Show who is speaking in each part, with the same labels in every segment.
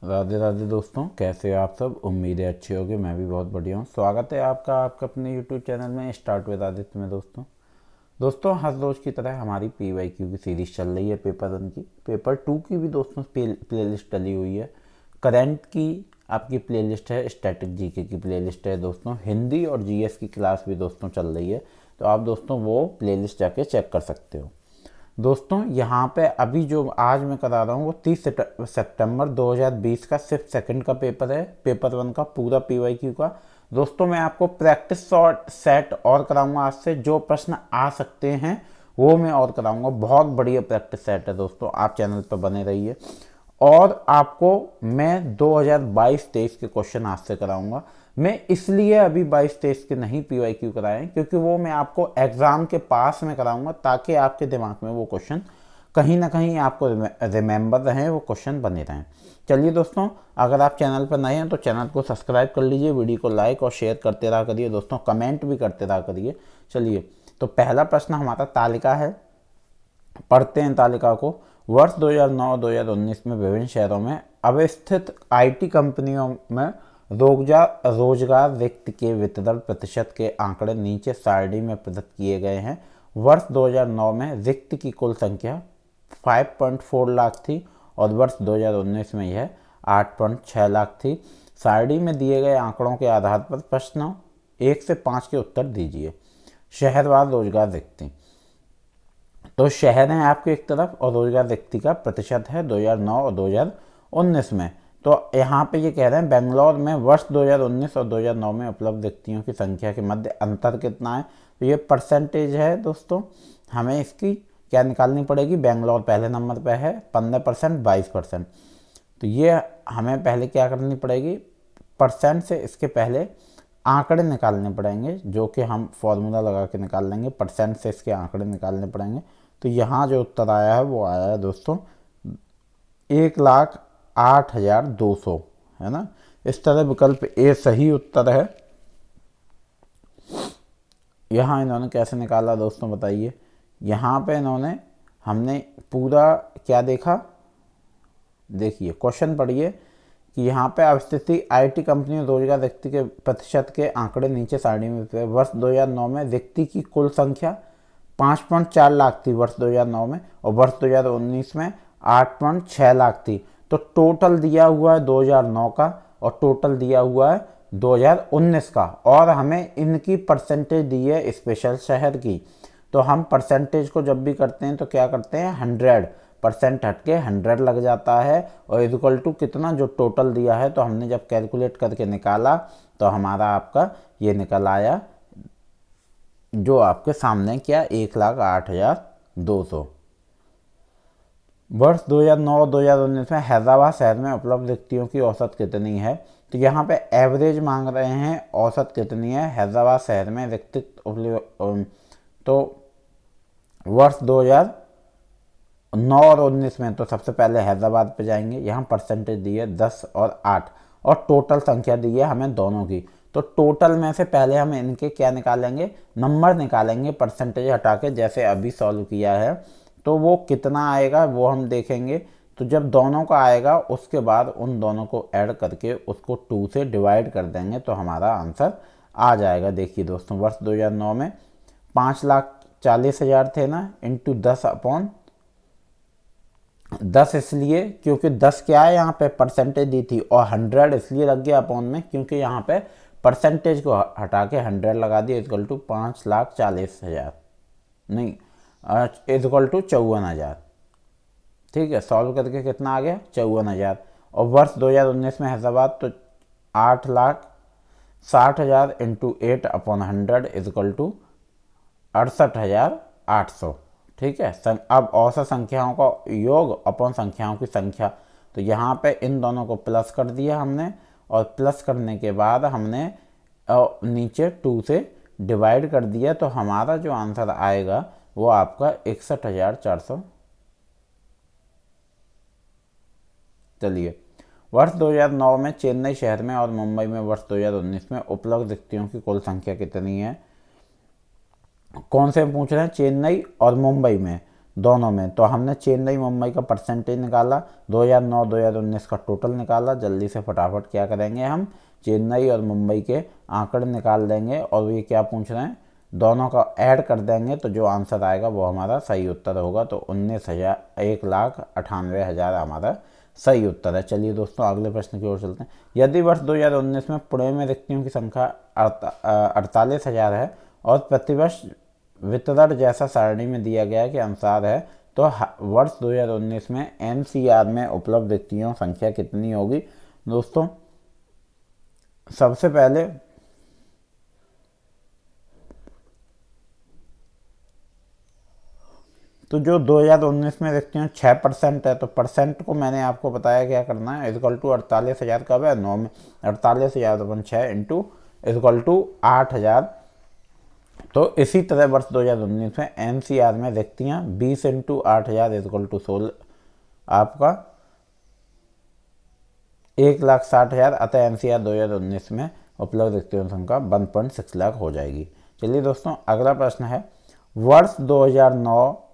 Speaker 1: राधे राधे दोस्तों, कैसे हो आप सब। उम्मीद है अच्छे होगे। मैं भी बहुत बढ़िया हूँ। स्वागत है आपका अपने यूट्यूब चैनल में स्टार्ट विद आदित्य में। दोस्तों हर रोज़ की तरह हमारी PYQ की सीरीज़ चल रही है। पेपर 1 की, पेपर 2 की भी दोस्तों प्लेलिस्ट डली हुई है। करंट की आपकी प्लेलिस्ट है, स्टैटिक जीके की प्लेलिस्ट है दोस्तों। हिंदी और जीएस की क्लास भी दोस्तों चल रही है, तो आप दोस्तों वो प्लेलिस्ट जाके चेक कर सकते हो। दोस्तों यहाँ पे अभी जो आज मैं करा रहा हूँ वो 30 सितंबर 2020 का सिर्फ सेकंड का पेपर है। पेपर 1 का पूरा PYQ का। दोस्तों मैं आपको प्रैक्टिस शॉट सेट और कराऊंगा। आज से जो प्रश्न आ सकते हैं वो मैं और कराऊंगा। बहुत बढ़िया प्रैक्टिस सेट है दोस्तों, आप चैनल पर बने रहिए। और आपको मैं 2022-23 के क्वेश्चन आज से कराऊंगा। मैं इसलिए अभी 22-23 के नहीं PYQ कराए क्योंकि वो मैं आपको एग्ज़ाम के पास में कराऊंगा, ताकि आपके दिमाग में वो क्वेश्चन कहीं ना कहीं आपको रिमेंबर रहें, वो क्वेश्चन बने रहें। चलिए दोस्तों, अगर आप चैनल पर नए हैं तो चैनल को सब्सक्राइब कर लीजिए, वीडियो को लाइक और शेयर करते रहा करिए दोस्तों, कमेंट भी करते रहा करिए। चलिए, तो पहला प्रश्न हमारा तालिका है। पढ़ते हैं तालिका को। वर्ष 2009-2019 में विभिन्न शहरों में अवस्थित IT कंपनियों में रोजगार रिक्त के वितरण प्रतिशत के आंकड़े नीचे सारणी में प्रदत्त किए गए हैं। वर्ष 2009 में रिक्त की कुल संख्या 5.4 लाख थी और वर्ष 2019 में यह 8.6 लाख थी। सारणी में दिए गए आंकड़ों के आधार पर प्रश्नों 1 से 5 के उत्तर दीजिए। शहरवार रोजगार रिक्ति, तो शहर हैं आपके एक तरफ और रोजगार रिक्ति का प्रतिशत है 2009 और 2019 में। तो यहाँ पे ये कह रहे हैं बेंगलोर में वर्ष 2019 और 2009 में उपलब्ध रिक्तियों की संख्या के मध्य अंतर कितना है। तो ये परसेंटेज है दोस्तों, हमें इसकी क्या निकालनी पड़ेगी। बेंगलोर पहले नंबर पे है 15%, 22%। तो ये हमें पहले क्या करनी पड़ेगी, परसेंट से इसके पहले आंकड़े निकालने पड़ेंगे, जो कि हम फॉर्मूला लगा के निकाल लेंगे। परसेंट से इसके आंकड़े निकालने पड़ेंगे। तो यहाँ जो उत्तर आया है वो आया है दोस्तों 1,08,200, है ना। इस तरह विकल्प ए सही उत्तर है। यहाँ इन्होंने कैसे निकाला दोस्तों बताइए। यहाँ पे इन्होंने हमने पूरा क्या देखा, देखिए क्वेश्चन पढ़िए कि यहाँ पे अवस्थिति IT कंपनी रोजगार रिक्ति के प्रतिशत के आंकड़े नीचे सारणी में। वर्ष 2009 में रिक्ति की कुल संख्या 5.4 लाख थी वर्ष 2009 में, और वर्ष 2019 में 8.6 लाख थी। तो टोटल दिया हुआ है 2009 का और टोटल दिया हुआ है 2019 का, और हमें इनकी परसेंटेज दी है स्पेशल शहर की। तो हम परसेंटेज को जब भी करते हैं तो क्या करते हैं, 100% हटके 100 लग जाता है, और इक्वल टू कितना जो टोटल दिया है। तो हमने जब कैलकुलेट करके निकाला तो हमारा आपका ये निकल आया, जो आपके सामने क्या 1,08,200। वर्ष 2009-2019 में हैदराबाद शहर में उपलब्ध रिक्तियों की औसत कितनी है। तो यहाँ पे एवरेज मांग रहे हैं, औसत कितनी है हैदराबाद शहर में रिक्ति। तो वर्ष 2009 और 19 में तो सबसे पहले हैदराबाद पे जाएंगे। यहाँ परसेंटेज दी है 10 और 8, और टोटल संख्या दी है हमें दोनों की। तो टोटल में से पहले हम इनके क्या निकालेंगे, नंबर निकालेंगे परसेंटेज हटा के, जैसे अभी सॉल्व किया है। तो वो कितना आएगा वो हम देखेंगे। तो जब दोनों का आएगा उसके बाद उन दोनों को ऐड करके उसको 2 से डिवाइड कर देंगे तो हमारा आंसर आ जाएगा। देखिए दोस्तों, वर्ष 2009 में 5,40,000 थे ना, इंटू 10/10 इसलिए क्योंकि 10 क्या है यहाँ पे परसेंटेज दी थी, और 100 इसलिए लग गया अपॉन में क्योंकि यहाँ पे परसेंटेज को हटा के 100 लगा दिया। इक्वल टू 5,40,000 नहीं, इक्वल टू 54,000। ठीक है, सॉल्व करके कितना आ गया 54,000। और वर्ष 2019 में हैदराबाद तो 8,60,000 इंटू 8/100 इक्वल टू 68,800। ठीक है, अब औसत संख्याओं का योग अपन संख्याओं की संख्या। तो यहाँ पे इन दोनों को प्लस कर दिया हमने, और प्लस करने के बाद हमने नीचे 2 से डिवाइड कर दिया। तो हमारा जो आंसर आएगा वो आपका 61,400। चलिए, वर्ष 2009 में चेन्नई शहर में और मुंबई में वर्ष 2019 में उपलब्ध रिक्तियों की कुल संख्या कितनी है। कौन से पूछ रहे हैं, चेन्नई और मुंबई में। दोनों में। तो हमने चेन्नई मुंबई का परसेंटेज निकाला, 2009-2019 का टोटल निकाला। जल्दी से फटाफट क्या करेंगे, हम चेन्नई और मुंबई के आंकड़े निकाल देंगे और ये क्या पूछ रहे हैं, दोनों का ऐड कर देंगे तो जो आंसर आएगा वो हमारा सही उत्तर होगा। तो 1,98,000 हमारा सही उत्तर है। चलिए दोस्तों अगले प्रश्न की ओर चलते हैं। यदि वर्ष 2019 में पुणे में रिक्तियों की संख्या 48,000 है और प्रतिवर्ष वितरण जैसा सारणी में दिया गया के अनुसार है, तो वर्ष 2019 में एनसीआर में उपलब्ध रिक्तियों संख्या कितनी होगी। दोस्तों सबसे पहले तो जो 2019 में रिक्तियाँ 6% है, तो परसेंट को मैंने आपको बताया क्या करना है, इक्वल टू 48,000 कब है, 9 में 48,000/6 इंटू इक्वल टू 8,000। तो इसी तरह वर्ष 2019 में एनसीआर में रिक्तियाँ 20 इंटू 8,000 इक्वल टू 16 आपका 1,60,000। अतः एनसीआर 2019 में उपलब्ध रिक्तियों की संख्या 1.6 लाख हो जाएगी। चलिए दोस्तों अगला प्रश्न है, वर्ष 2009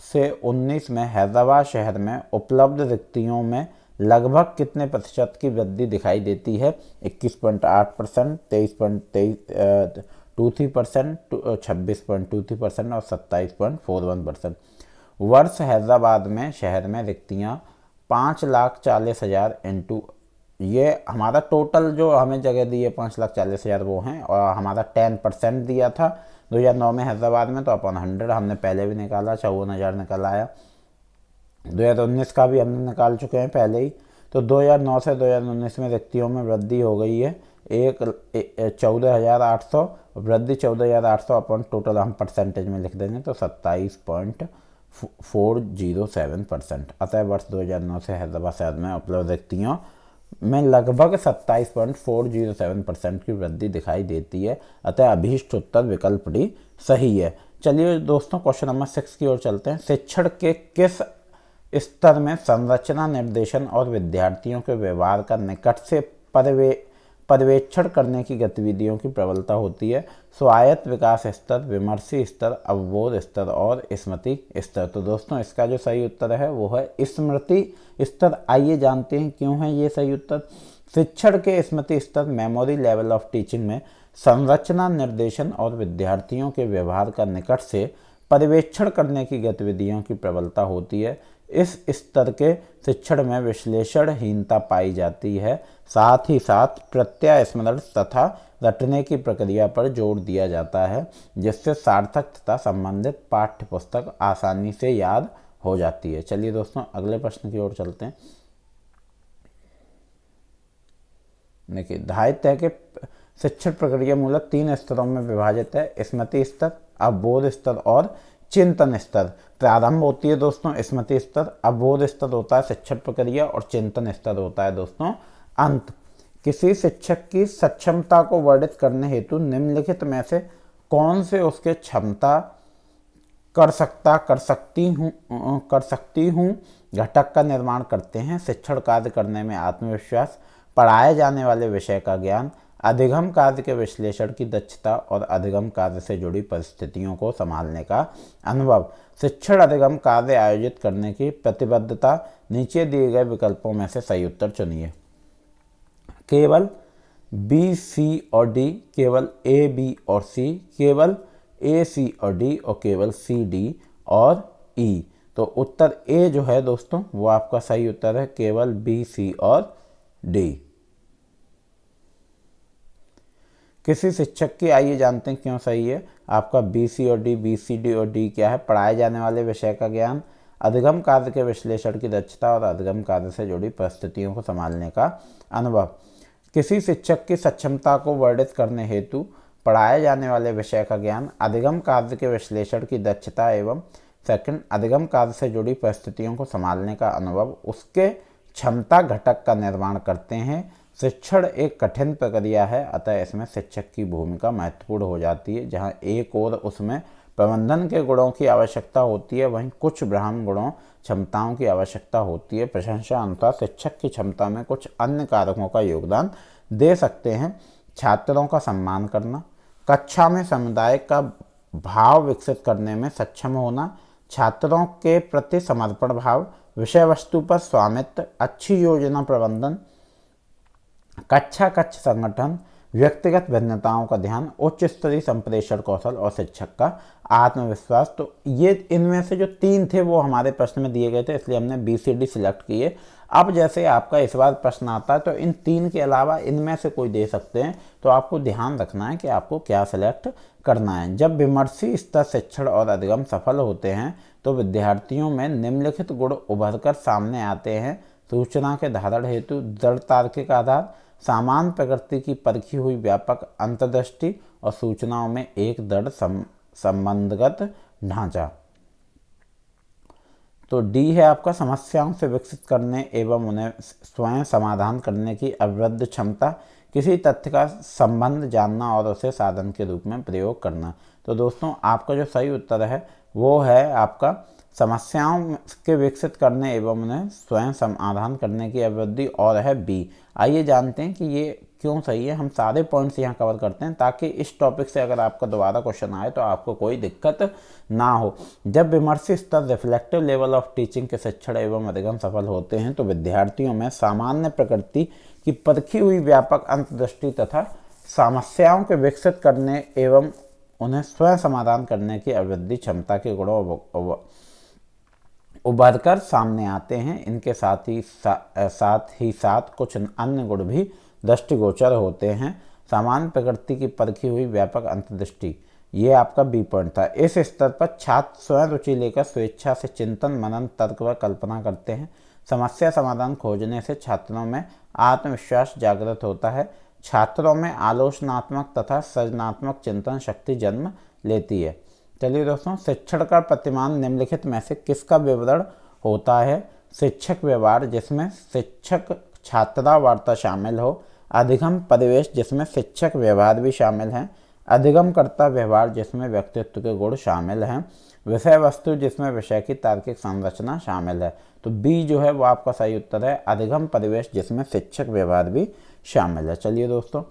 Speaker 1: से 19 में हैदराबाद शहर में उपलब्ध रिक्तियों में लगभग कितने प्रतिशत की वृद्धि दिखाई देती है। 21.8%, 23.23%, 26.23% और 27.41%। वर्ष हैदराबाद में शहर में रिक्तियाँ 5,40,000 इंटू ये हमारा टोटल जो हमें जगह दी है 5,40,000 वो हैं, और हमारा 10% दिया था 2009 में हैदराबाद में, तो अपन 100 हमने पहले भी निकाला, 54,000 निकल आया। 2019 का भी हमने निकाल चुके हैं पहले ही। तो 2009 से 2019 में रिक्तियों में वृद्धि हो गई है 14,800, वृद्धि 14,800 अपन टोटल हम परसेंटेज में लिख देंगे तो 27.407%। अतः वर्ष 2009 से हैदराबाद शहर में उपलब्ध रिक्तियों में लगभग 27.407% की वृद्धि दिखाई देती है। अतः अभीष्ट उत्तर विकल्प डी सही है। चलिए दोस्तों क्वेश्चन नंबर 6 की ओर चलते हैं। शिक्षण के किस स्तर में संरचना निर्देशन और विद्यार्थियों के व्यवहार का निकट से पर्यवेक्षण करने की गतिविधियों की प्रबलता होती है। स्वायत्त विकास स्तर, विमर्शी स्तर, अवबोध स्तर और स्मृति स्तर। तो दोस्तों इसका जो सही उत्तर है वो है स्मृति स्तर। आइए जानते हैं क्यों है ये सही उत्तर। शिक्षण के स्मृति स्तर मेमोरी लेवल ऑफ टीचिंग में संरचना निर्देशन और विद्यार्थियों के व्यवहार का निकट से पर्यवेक्षण करने की गतिविधियों की प्रबलता होती है। इस स्तर के शिक्षण में विश्लेषणहीनता पाई जाती है, साथ ही साथ प्रत्यय स्मरण तथा रटने की प्रक्रिया पर जोर दिया जाता है, जिससे सार्थक तथा संबंधित पाठ्य पुस्तक आसानी से याद हो जाती है। चलिए दोस्तों अगले प्रश्न की ओर चलते हैं। देखिए धायित्य है कि शिक्षण प्रक्रिया मूलतः 3 स्तरों में विभाजित है, स्मृति स्तर, अवबोध स्तर और चिंतन स्तर। प्रारंभ होती है दोस्तों स्मृति स्तर, अवबोध स्तर होता है शिक्षण प्रक्रिया और चिंतन स्तर होता है दोस्तों अंत। किसी शिक्षक की सक्षमता को वर्णित करने हेतु निम्नलिखित में से कौन से उसके क्षमता कर सकती हूँ घटक का निर्माण करते हैं। शिक्षण कार्य करने में आत्मविश्वास, पढ़ाए जाने वाले विषय का ज्ञान, अधिगम कार्य के विश्लेषण की दक्षता और अधिगम कार्य से जुड़ी परिस्थितियों को संभालने का अनुभव। शिक्षण अधिगम कार्य आयोजित करने की प्रतिबद्धता। नीचे दिए गए विकल्पों में से सही उत्तर चुनिए। केवल बी, सी और डी, केवल ए, बी और सी, केवल ए, सी और डी और केवल सी, डी और ई। तो उत्तर ए जो है दोस्तों वो आपका सही उत्तर है, केवल बी, सी और डी। किसी शिक्षक की, आइए जानते हैं क्यों सही है आपका बी, सी और डी। बी, सी, डी और डी क्या है, पढ़ाए जाने वाले विषय का ज्ञान, अधिगम कार्य के विश्लेषण की दक्षता और अधिगम कार्य से जुड़ी परिस्थितियों को संभालने का अनुभव। किसी शिक्षक की सक्षमता को वर्णित करने हेतु पढ़ाए जाने वाले विषय का ज्ञान, अधिगम कार्य के विश्लेषण की दक्षता एवं सेकंड अधिगम कार्य से जुड़ी परिस्थितियों को संभालने का अनुभव उसके क्षमता घटक का निर्माण करते हैं। शिक्षण एक कठिन प्रक्रिया है, अतः इसमें शिक्षक की भूमिका महत्वपूर्ण हो जाती है। जहाँ एक और उसमें प्रबंधन के गुणों की आवश्यकता होती है, वहीं कुछ ब्राह्मण गुणों क्षमताओं की आवश्यकता होती है। प्रशंसा अनुसार शिक्षक की क्षमता में कुछ अन्य कारकों का योगदान दे सकते हैं। छात्रों का सम्मान करना, कक्षा में समुदाय का भाव विकसित करने में सक्षम होना, छात्रों के प्रति समर्पण भाव, विषय वस्तु पर स्वामित्व, अच्छी योजना प्रबंधन, कक्षा कक्ष संगठन, व्यक्तिगत भिन्नताओं का ध्यान, उच्च स्तरीय संप्रेषण कौशल और शिक्षक का आत्मविश्वास। तो ये इनमें से जो 3 थे वो हमारे प्रश्न में दिए गए थे, इसलिए हमने BCD सिलेक्ट किए। अब जैसे आपका इस बार प्रश्न आता है तो इन 3 के अलावा इनमें से कोई दे सकते हैं, तो आपको ध्यान रखना है कि आपको क्या सिलेक्ट करना है। जब विमर्शी स्तर शिक्षण और अधिगम सफल होते हैं तो विद्यार्थियों में निम्नलिखित गुण उभर कर सामने आते हैं। सूचना के धारण हेतु दृढ़ तार्किक आधार, सामान्य प्रकृति की परखी हुई व्यापक अंतर्दृष्टि और सूचनाओं में एक दृढ़ संबंधगत ढांचा। तो डी है आपका समस्याओं से विकसित करने एवं उन्हें स्वयं समाधान करने की अवृद्ध क्षमता, किसी तथ्य का संबंध जानना और उसे साधन के रूप में प्रयोग करना। तो दोस्तों आपका जो सही उत्तर है वो है आपका समस्याओं के विकसित करने एवं उन्हें स्वयं समाधान करने की अवधि, और है बी। आइए जानते हैं कि ये क्यों सही है। हम सारे पॉइंट्स यहाँ कवर करते हैं ताकि इस टॉपिक से अगर आपका दोबारा क्वेश्चन आए तो आपको कोई दिक्कत ना हो। जब विमर्शी स्तर रिफ्लेक्टिव लेवल ऑफ टीचिंग के शिक्षण एवं अधिगम सफल होते हैं तो विद्यार्थियों में सामान्य प्रकृति की परखी हुई व्यापक अंतर्दृष्टि तथा समस्याओं के विकसित करने एवं उन्हें स्वयं समाधान करने की अवृद्धि क्षमता के गुणों उभरकर सामने आते हैं। इनके साथ ही कुछ अन्य गुण भी दृष्टिगोचर होते हैं। सामान्य प्रकृति की परखी हुई व्यापक अंतर्दृष्टि, ये आपका बी पॉइंट था। इस स्तर पर छात्र स्वयं रुचि लेकर स्वेच्छा से चिंतन, मनन, तर्क व कल्पना करते हैं। समस्या समाधान खोजने से छात्रों में आत्मविश्वास जागृत होता है। छात्रों में आलोचनात्मक तथा सृजनात्मक चिंतन शक्ति जन्म लेती है। चलिए दोस्तों, शिक्षण का प्रतिमान निम्नलिखित में से किसका विवरण होता है? शिक्षक व्यवहार, जिसमें शिक्षक छात्रा वार्ता शामिल हो। अधिगम परिवेश, जिसमें शिक्षक व्यवहार भी शामिल है। अधिगमकर्ता व्यवहार, जिसमें व्यक्तित्व के गुण शामिल हैं। विषय वस्तु, जिसमें विषय की तार्किक संरचना शामिल है। तो बी जो है वो आपका सही उत्तर है, अधिगम परिवेश जिसमें शिक्षक व्यवहार भी शामिल है। चलिए दोस्तों,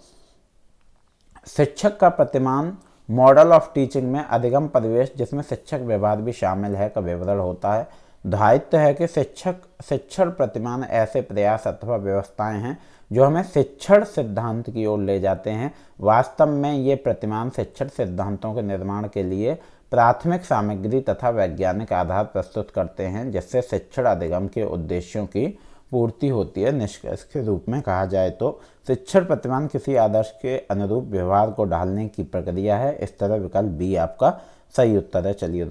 Speaker 1: शिक्षक का प्रतिमान मॉडल ऑफ टीचिंग में अधिगम परिवेश जिसमें शिक्षक व्यवहार भी शामिल है का विवरण होता है। दायित्व है कि शिक्षण प्रतिमान ऐसे प्रयास अथवा व्यवस्थाएं हैं जो हमें शिक्षण सिद्धांत की ओर ले जाते हैं। वास्तव में ये प्रतिमान शिक्षण सिद्धांतों के निर्माण के लिए प्राथमिक सामग्री तथा वैज्ञानिक आधार प्रस्तुत करते हैं, जिससे शिक्षण अधिगम के उद्देश्यों की पूर्ति होती है। निष्कर्ष के रूप में कहा जाए तो शिक्षण प्रतिमान किसी आदर्श के अनुरूप व्यवहार को ढालने की प्रक्रिया है। इस तरह विकल्प बी आपका सही उत्तर है। चलिए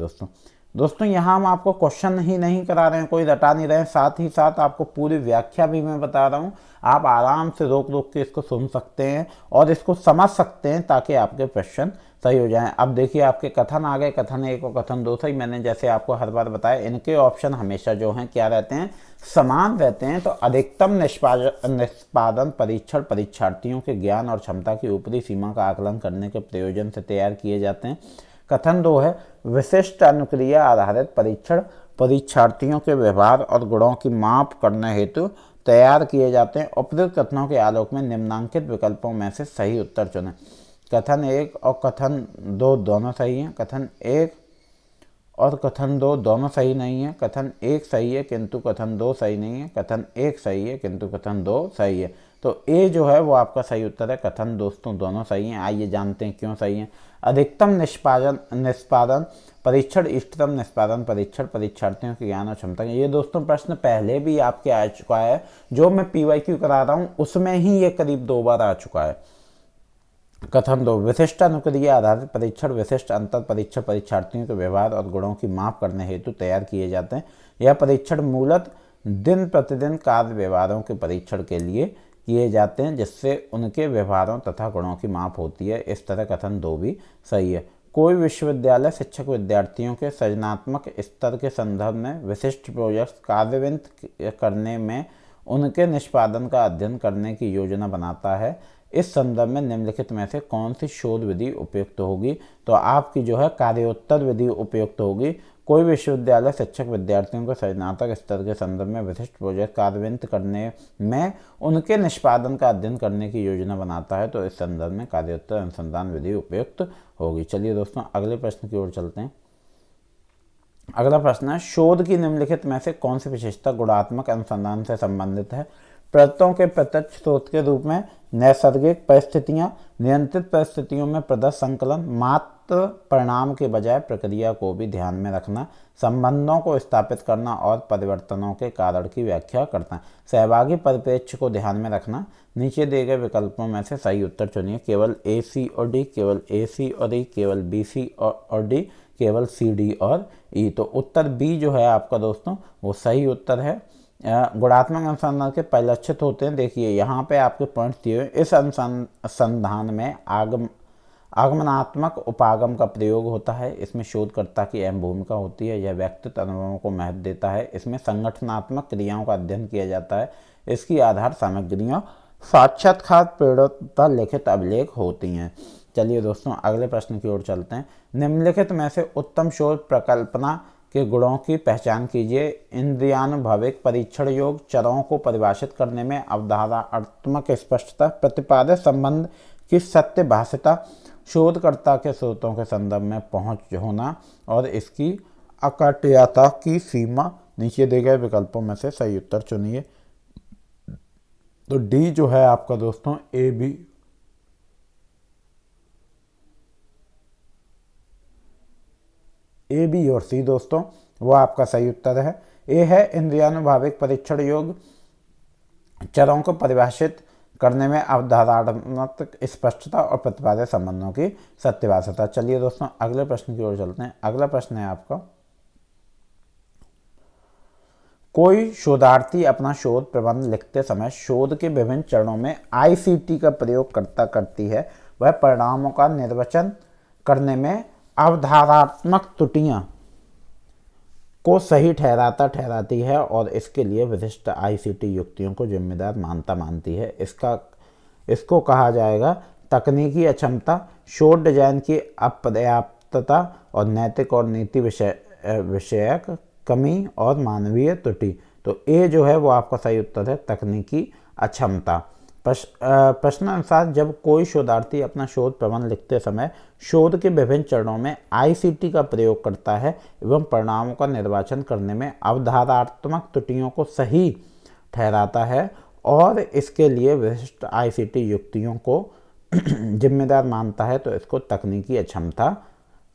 Speaker 1: दोस्तों यहाँ हम आपको क्वेश्चन ही नहीं करा रहे हैं, कोई रटा नहीं रहे हैं, साथ ही साथ आपको पूरी व्याख्या भी मैं बता रहा हूँ। आप आराम से रोक के इसको सुन सकते हैं और इसको समझ सकते हैं ताकि आपके क्वेश्चन सही हो जाएं। अब देखिए आपके कथन आ गए, कथन 1 और कथन 2 सही। मैंने जैसे आपको हर बार बताया, इनके ऑप्शन हमेशा जो हैं क्या रहते हैं, समान रहते हैं। तो अधिकतम निष्पादन परीक्षण परीक्षार्थियों के ज्ञान और क्षमता की ऊपरी सीमा का आकलन करने के प्रयोजन से तैयार किए जाते हैं। कथन 2 है विशिष्ट अनुक्रिया आधारित परीक्षण परीक्षार्थियों के व्यवहार और गुणों की माप करने हेतु तैयार किए जाते हैं। उपयुक्त कथनों के आलोक में निम्नांकित विकल्पों में से सही उत्तर चुनें। कथन 1 और कथन 2 दोनों सही हैं। कथन 1 और कथन 2 दोनों सही नहीं है। कथन 1 सही है किंतु कथन 2 सही नहीं है। कथन 1 सही है किंतु कथन 2 सही है। तो ए जो है वो आपका सही उत्तर है। कथन दोस्तों दोनों सही हैं। आइए जानते हैं क्यों सही है। अधिकतम निष्पादन परीक्षण इष्टतम निष्पादन परीक्षण परीक्षार्थियों के ज्ञान और क्षमता। ये दोस्तों प्रश्न पहले भी आपके आ चुका है, जो मैं PYQ करा रहा हूँ उसमें ही ये करीब 2 बार आ चुका है। कथन 2 विशिष्ट अनुक्रिया आधारित परीक्षण विशिष्ट अंतर परीक्षण परीक्षार्थियों के व्यवहार और गुणों की माप करने हेतु तैयार किए जाते हैं। यह परीक्षण मूलतः दिन प्रतिदिन कार्य व्यवहारों के परीक्षण के लिए किए जाते हैं, जिससे उनके व्यवहारों तथा गुणों की माप होती है। इस तरह कथन 2 भी सही है। कोई विश्वविद्यालय शिक्षक विद्यार्थियों के सृजनात्मक स्तर के संदर्भ में विशिष्ट प्रोजेक्ट कार्यान्वित करने में उनके निष्पादन का अध्ययन करने की योजना बनाता है। इस संदर्भ में निम्नलिखित में से कौन सी शोध विधि उपयुक्त होगी? तो आपकी जो है कार्योत्तर विधि उपयुक्त होगी। कोई विश्वविद्यालय शिक्षक विद्यार्थियों को सृजनात्मक स्तर के संदर्भ में विशिष्ट प्रोजेक्ट कार्यान्वित करने में उनके निष्पादन का अध्ययन करने की योजना बनाता है, तो इस संदर्भ में कार्योत्तर अनुसंधान विधि उपयुक्त होगी। चलिए दोस्तों अगले प्रश्न की ओर चलते हैं। अगला प्रश्न है, शोध की निम्नलिखित में से कौन सी विशेषता गुणात्मक अनुसंधान से संबंधित है? प्रदत्तों के प्रत्यक्ष स्रोत के रूप में नैसर्गिक परिस्थितियां, नियंत्रित परिस्थितियों में प्रदत्त संकलन, मात्र परिणाम के बजाय प्रक्रिया को भी ध्यान में रखना, संबंधों को स्थापित करना और परिवर्तनों के कारण की व्याख्या करना, सहभागी परिप्रेक्ष्य को ध्यान में रखना। नीचे दिए गए विकल्पों में से सही उत्तर चुनिए। केवल ए, सी और डी, केवल ए, सी और ई, केवल बी, सी और डी, केवल सी, डी और ई। तो उत्तर बी जो है आपका दोस्तों वो सही उत्तर है। गुणात्मक अनुसंधान के परिलक्षित होते हैं, देखिए यहाँ पे आपके पॉइंट्स दिए हुए। इस अनुसंधान में आगमनात्मक उपागम का प्रयोग होता है, इसमें शोधकर्ता की अहम भूमिका होती है, यह व्यक्तिगत अनुभवों को महत्व देता है, इसमें संगठनात्मक क्रियाओं का अध्ययन किया जाता है, इसकी आधार सामग्रियों साक्षात्कार प्रेरणा लिखित अभिलेख होती हैं। चलिए दोस्तों अगले प्रश्न की ओर चलते हैं। निम्नलिखित में से उत्तम शोध प्रकल्पना के गुणों की पहचान कीजिए। इंद्रियानुभविक परीक्षण योग, चरों को परिभाषित करने में अवधारणात्मक स्पष्टता, प्रतिपादित संबंध की सत्यभाषिता, शोधकर्ता के स्रोतों के संदर्भ में पहुंच होना और इसकी अकाट्यता की सीमा। नीचे दिए गए विकल्पों में से सही उत्तर चुनिए। तो डी जो है आपका दोस्तों ए, बी और सी दोस्तों वो आपका सही उत्तर है। ए है इंद्रियानुभाविक परीक्षण योग, चरों को परिभाषित करने में अवधारणात्मक स्पष्टता और प्रतिपादित संबंधों की सत्यभाषिता। चलिए दोस्तों अगले प्रश्न की ओर चलते हैं। अगला प्रश्न है आपका, कोई शोधार्थी अपना शोध प्रबंध लिखते समय शोध के विभिन्न चरणों में आईसीटी का प्रयोग करती है। वह परिणामों का निर्वचन करने में अवधारणात्मक त्रुटियां को सही ठहराती है और इसके लिए विशिष्ट आईसीटी युक्तियों को जिम्मेदार मानती है। इसको कहा जाएगा तकनीकी अक्षमता, शोध डिजाइन की अपर्याप्तता और नैतिक और नीति विषयक कमी और मानवीय त्रुटि। तो ए जो है वो आपका सही उत्तर है, तकनीकी अक्षमता। प्रश्नानुसार जब कोई शोधार्थी अपना शोध प्रबंध लिखते समय शोध के विभिन्न चरणों में आईसीटी का प्रयोग करता है एवं परिणामों का निर्वाचन करने में अवधारणात्मक त्रुटियों को सही ठहराता है और इसके लिए विशिष्ट आईसीटी युक्तियों को जिम्मेदार मानता है, तो इसको तकनीकी अक्षमता,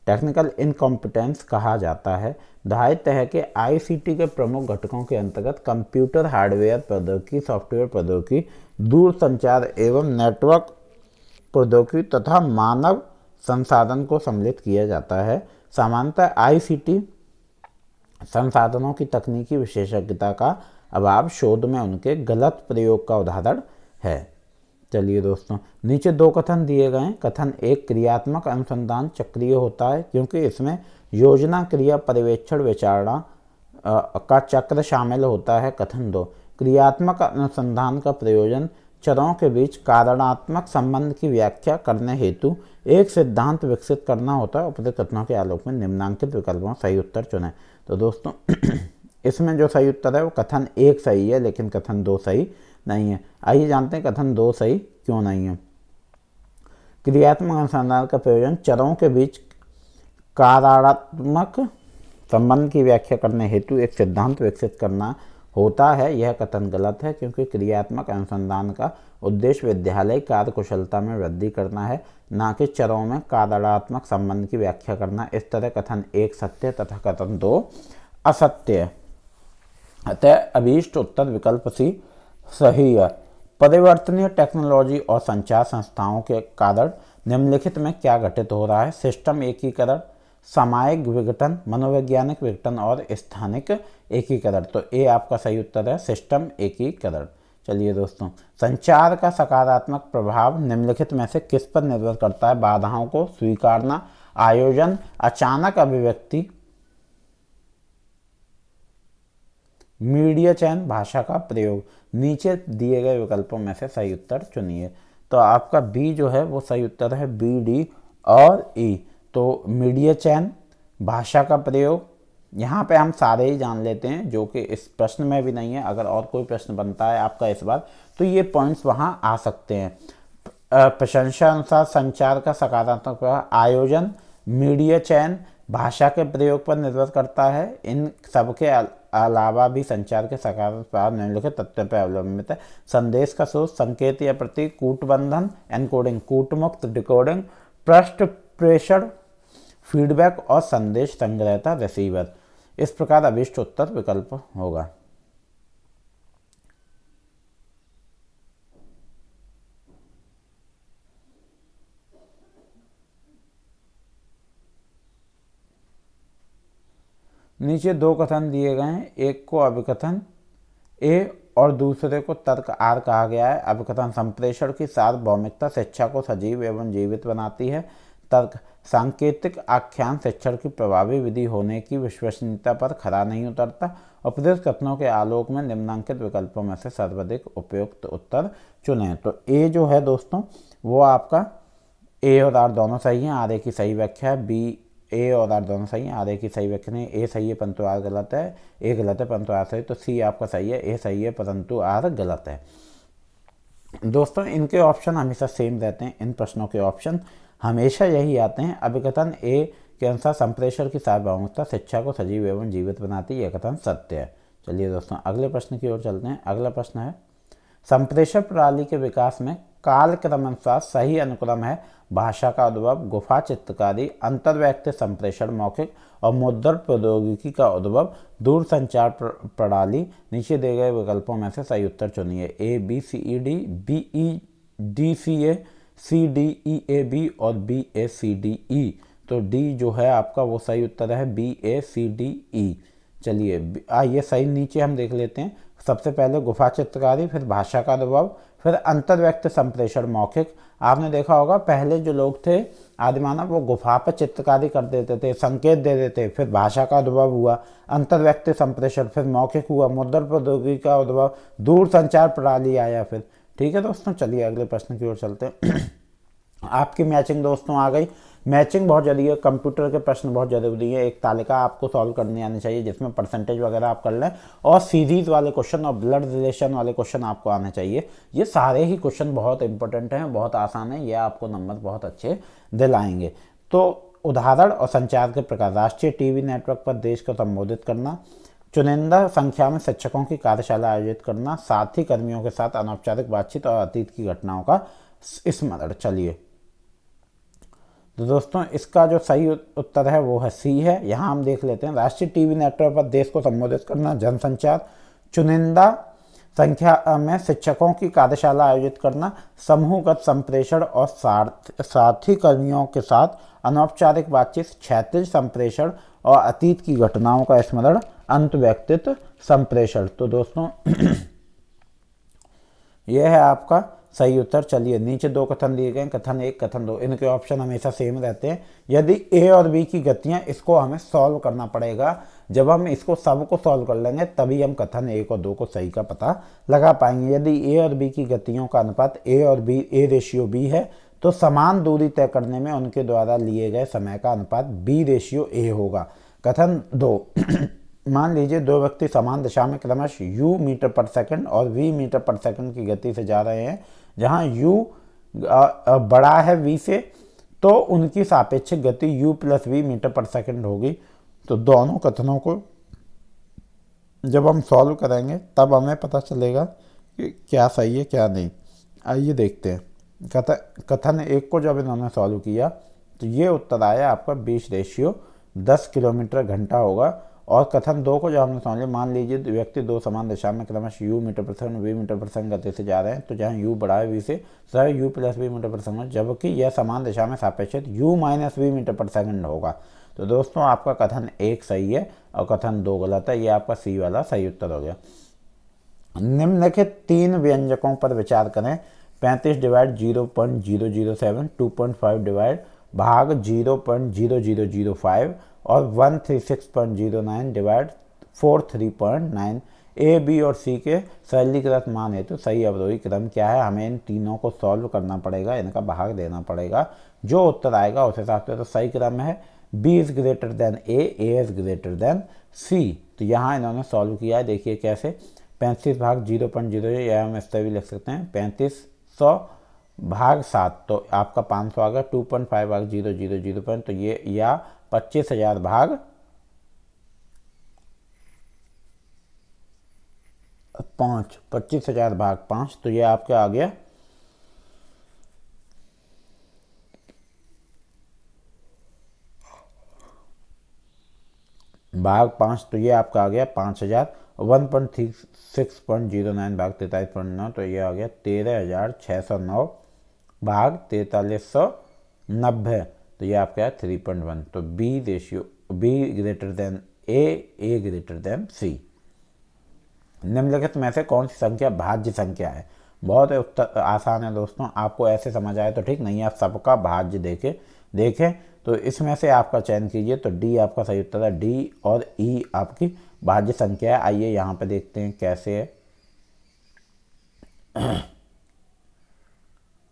Speaker 1: टेक्निकल इनकॉम्पिटेंस कहा जाता है। दायित्व है कि आईसीटी के प्रमुख घटकों के अंतर्गत कंप्यूटर हार्डवेयर प्रौद्योगिकी, सॉफ्टवेयर प्रौद्योगिकी, दूरसंचार एवं नेटवर्क प्रौद्योगिकी तथा मानव संसाधन को सम्मिलित किया जाता है। सामान्यतः आईसीटी संसाधनों की तकनीकी विशेषज्ञता का अभाव शोध में उनके गलत प्रयोग का उदाहरण है। चलिए दोस्तों नीचे दो कथन दिए गए हैं। कथन एक, क्रियात्मक अनुसंधान चक्रीय होता है क्योंकि इसमें योजना, क्रिया, पर्यवेक्षण, विचारणा का चक्र शामिल होता है। कथन दो, क्रियात्मक अनुसंधान का प्रयोजन चरों के बीच कारणात्मक संबंध की व्याख्या करने हेतु एक सिद्धांत विकसित करना होता है। उपरोक्त कथनों के आलोक में निम्नांकित विकल्पों सही उत्तर चुनें। तो दोस्तों इसमें जो सही उत्तर है वो कथन एक सही है, लेकिन कथन दो सही नहीं है। आइए जानते हैं कथन दो सही क्यों नहीं है। क्रियात्मक अनुसंधान का प्रयोजन चरों के बीच कारणात्मक संबंध की व्याख्या करने हेतु एक सिद्धांत विकसित करना होता है, यह कथन गलत है क्योंकि क्रियात्मक अनुसंधान का उद्देश्य विद्यालय कार्यकुशलता में वृद्धि करना है, न कि चरों में कारणात्मक संबंध की व्याख्या करना। इस तरह कथन एक सत्य तथा कथन दो असत्य है। अतः अभीष्ट उत्तर विकल्प सी सही है। परिवर्तनीय टेक्नोलॉजी और संचार संस्थाओं के कारण निम्नलिखित में क्या घटित हो रहा है? सिस्टम एकीकरण, सामायिक विघटन, मनोवैज्ञानिक विघटन और स्थानिक एकीकरण। तो ए आपका सही उत्तर है, सिस्टम एकीकरण। चलिए दोस्तों, संचार का सकारात्मक प्रभाव निम्नलिखित में से किस पर निर्भर करता है? बाधाओं को स्वीकारना, आयोजन, अचानक अभिव्यक्ति, मीडिया चयन, भाषा का प्रयोग। नीचे दिए गए विकल्पों में से सही उत्तर चुनिए। तो आपका बी जो है वो सही उत्तर है, बी, डी और ई। तो मीडिया चयन, भाषा का प्रयोग, यहाँ पे हम सारे ही जान लेते हैं जो कि इस प्रश्न में भी नहीं है। अगर और कोई प्रश्न बनता है आपका इस बार तो ये पॉइंट्स वहाँ आ सकते हैं। प्रशंसा अनुसार संचार का सकारात्मक प्रभाव, आयोजन, मीडिया चयन, भाषा के प्रयोग पर निर्भर करता है। इन सबके अलावा भी संचार के सकारात्मक प्रभाव निम्नलिखित तथ्यों पर अवलंबित है। संदेश का स्रोत, संकेत या प्रतीक, कूटबंधन एनकोडिंग, कूटमुक्त डिकोडिंग, पृष्ठ प्रेषण फीडबैक और संदेश संग्रहता रिसीवर। इस प्रकार अभिष्ट उत्तर विकल्प होगा। नीचे दो कथन दिए गए हैं, एक को अभिकथन ए और दूसरे को तर्क आर कहा गया है। अभिकथन संप्रेषण की सार्वभौमिकता शिक्षा को सजीव एवं जीवित बनाती है। तर्क सांकेतिक आख्यान शिक्षण की प्रभावी विधि होने की विश्वसनीयता पर खरा नहीं उतरता। उपयुक्त कथनों के आलोक में निम्नांकित विकल्पों में से सर्वाधिक उपयुक्त उत्तर चुनें। तो ए जो है दोस्तों वो आपका ए और आर दोनों सही हैं, आर ए की सही व्याख्या है। बी ए और आर दोनों सही हैं, आर ए की सही व्याख्या नहीं, ए सही है परंतु आर गलत है, ए गलत है परंतु आर सही। तो सी आपका सही है, ए सही है परंतु आर गलत है। दोस्तों इनके ऑप्शन हमेशा सेम रहते हैं, इन प्रश्नों के ऑप्शन हमेशा यही आते हैं। अभिकथन ए के अनुसार संप्रेषण की सार्वभौमिकता शिक्षा को सजीव एवं जीवित बनाती है, यह कथन सत्य है। चलिए दोस्तों अगले प्रश्न की ओर चलते हैं। अगला प्रश्न है, संप्रेषण प्रणाली के विकास में कालक्रम अनुसार सही अनुक्रम है भाषा का उद्भव, गुफा चित्रकारी, अंतर्वैयक्तिक संप्रेषण मौखिक और मुद्रण प्रौद्योगिकी का उद्भव, दूर संचार प्रणाली। नीचे दिए गए विकल्पों में से सही उत्तर चुनिए। A B C E D, B E D C A, C D E A B और B A C D E. तो डी जो है आपका वो सही उत्तर है, बी ए सी डी ई। चलिए आइए सही नीचे हम देख लेते हैं। सबसे पहले गुफा चित्रकारी, फिर भाषा का उद्भव, फिर अंतर्व्यक्ति संप्रेषण मौखिक। आपने देखा होगा पहले जो लोग थे आदिमानव वो गुफा पर चित्रकारी कर देते थे, संकेत दे देते, फिर भाषा का उद्भव हुआ, अंतर्व्यक्ति संप्रेषण, फिर मौखिक हुआ, मुद्रण प्रौद्योगिकी का उद्भव, दूर संचार प्रणाली आया फिर। ठीक है दोस्तों चलिए अगले प्रश्न की ओर चलते हैं। आपकी मैचिंग दोस्तों आ गई। मैचिंग बहुत जरूरी है, कंप्यूटर के प्रश्न बहुत जरूरी है। एक तालिका आपको सॉल्व करनी आनी चाहिए जिसमें परसेंटेज वगैरह आप कर लें, और सीरीज वाले क्वेश्चन और ब्लड रिलेशन वाले क्वेश्चन आपको आने चाहिए। ये सारे ही क्वेश्चन बहुत इंपॉर्टेंट हैं, बहुत आसान है, ये आपको नंबर बहुत अच्छे दिलाएंगे। तो उदाहरण और संचार के प्रकार, राष्ट्रीय टीवी नेटवर्क पर देश को संबोधित करना, चुनिंदा संख्या में शिक्षकों की कार्यशाला आयोजित करना, साथी कर्मियों के साथ अनौपचारिक बातचीत और अतीत की घटनाओं का स्मरण। चलिए तो दोस्तों इसका जो सही उत्तर है वो है सी है। यहाँ हम देख लेते हैं, राष्ट्रीय टीवी नेटवर्क पर देश को संबोधित करना जनसंचार, चुनिंदा संख्या में शिक्षकों की कार्यशाला आयोजित करना, समूहगत संप्रेषण और साथी कर्मियों के साथ अनौपचारिक बातचीत, क्षैतिज संप्रेषण और अतीत की घटनाओं का स्मरण, अंतर्व्यक्तित्व संप्रेषण। तो दोस्तों यह है आपका सही उत्तर। चलिए नीचे दो कथन दिए गए, कथन एक कथन दो, इनके ऑप्शन हमेशा सेम रहते हैं। यदि ए और बी की गतियां, इसको हमें सॉल्व करना पड़ेगा। जब हम इसको सबको सॉल्व कर लेंगे तभी हम कथन एक और दो को सही का पता लगा पाएंगे। यदि ए और बी की गतियों का अनुपात ए और बी ए रेशियो बी है तो समान दूरी तय करने में उनके द्वारा लिए गए समय का अनुपात बी रेशियो ए होगा। कथन दो, मान लीजिए दो व्यक्ति समान दिशा में क्रमशः u मीटर पर सेकंड और v मीटर पर सेकंड की गति से जा रहे हैं, जहां u बड़ा है v से, तो उनकी सापेक्षिक गति u प्लस v मीटर पर सेकंड होगी। तो दोनों कथनों को जब हम सॉल्व करेंगे तब हमें पता चलेगा कि क्या सही है क्या नहीं। आइए देखते हैं। कथन एक को जब इन्होंने सॉल्व किया तो ये उत्तर आया आपका 20 रेशियो 10 किलोमीटर घंटा होगा। और कथन दो को जब हमने समझ लिया, मान लीजिए व्यक्ति दो समान दिशा में क्रमशः u मीटर पर सेकंड v मीटर पर सेकंड गति से जा रहे हैं, तो जहाँ u बड़ा है v से सर u प्लस v मीटर पर सेकंड, जबकि यह समान दिशा में सापेक्षित u माइनस v मीटर पर सेकंड होगा। तो दोस्तों आपका कथन एक सही है और कथन दो गलत है, ये आपका सी वाला सही उत्तर हो गया। निम्नलिखित तीन व्यंजकों पर विचार करें। 35 डिवाइड 0.007, 2.5 डिवाइड भाग 0.0005 और 136.09 डिवाइड 43.9। ए बी और सी के सरलीकृत मान है तो सही अवरोही क्रम क्या है, हमें इन तीनों को सॉल्व करना पड़ेगा, इनका भाग देना पड़ेगा। जो उत्तर आएगा उस हिसाब से तो सही क्रम है B is greater than A is greater than C. तो यहाँ इन्होंने सॉल्व किया है, देखिए कैसे। 35 भाग 0.0, या हम इस तरह भी लिख सकते हैं 3500 भाग 7, तो आपका 500 आ गया। 2.5 भाग 0.005, तो ये या 25,000 भाग 5, 25,000 भाग 5, तो ये आपके आ गया भाग 5, तो ये आपका आ गया 5,000। 1.36.09 भाग 43.9, तो ये आ गया 13,609 भाग 4390, तो ये आपका है 3.1। तो B ratio, B greater than A greater than C. निम्नलिखित में से कौन सी संख्या भाज्य संख्या है? बहुत उत्तर आसान है दोस्तों, आपको ऐसे समझ आए तो ठीक, नहीं आप सबका भाज्य देखें तो इसमें से आपका चयन कीजिए। तो डी आपका सही उत्तर है, डी और ई आपकी भाज्य संख्या है। आइए यहाँ पे देखते हैं कैसे है।